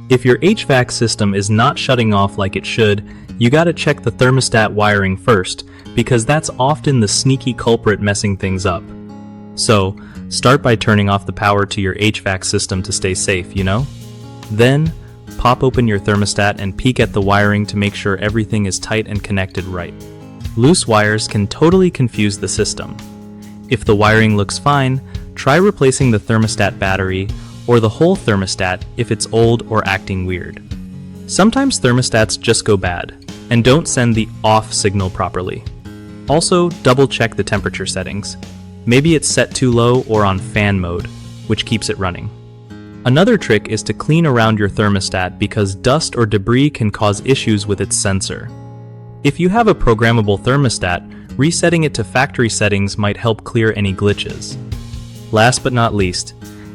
If your HVAC system is not shutting off like it should, you gotta check the thermostat wiring first, because that's often the sneaky culprit messing things up. So, start by turning off the power to your HVAC system to stay safe, you know? Then, pop open your thermostat and peek at the wiring to make sure everything is tight and connected right. Loose wires can totally confuse the system. If the wiring looks fine, try replacing the thermostat battery or the whole thermostat if it's old or acting weird. Sometimes thermostats just go bad and don't send the off signal properly. Also, double check the temperature settings. Maybe it's set too low or on fan mode, which keeps it running. Another trick is to clean around your thermostat because dust or debris can cause issues with its sensor. If you have a programmable thermostat, resetting it to factory settings might help clear any glitches. Last but not least,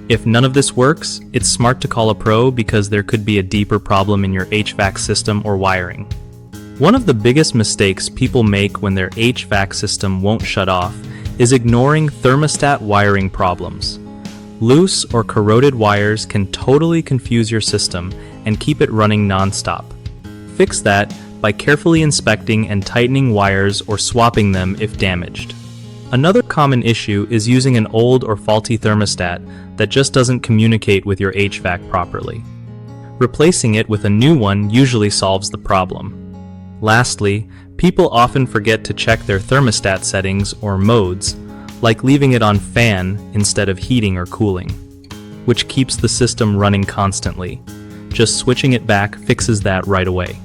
if none of this works, it's smart to call a pro because there could be a deeper problem in your HVAC system or wiring. One of the biggest mistakes people make when their HVAC system won't shut off is ignoring thermostat wiring problems. Loose or corroded wires can totally confuse your system and keep it running non-stop. Fix that by carefully inspecting and tightening wires or swapping them if damaged. Another common issue is using an old or faulty thermostat that just doesn't communicate with your HVAC properly. Replacing it with a new one usually solves the problem. Lastly, people often forget to check their thermostat settings or modes, like leaving it on fan instead of heating or cooling, which keeps the system running constantly. Just switching it back fixes that right away.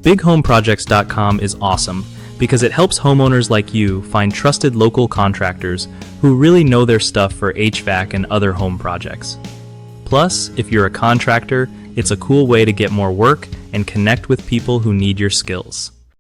BigHomeProjects.com is awesome because it helps homeowners like you find trusted local contractors who really know their stuff for HVAC and other home projects. Plus, if you're a contractor, it's a cool way to get more work and connect with people who need your skills.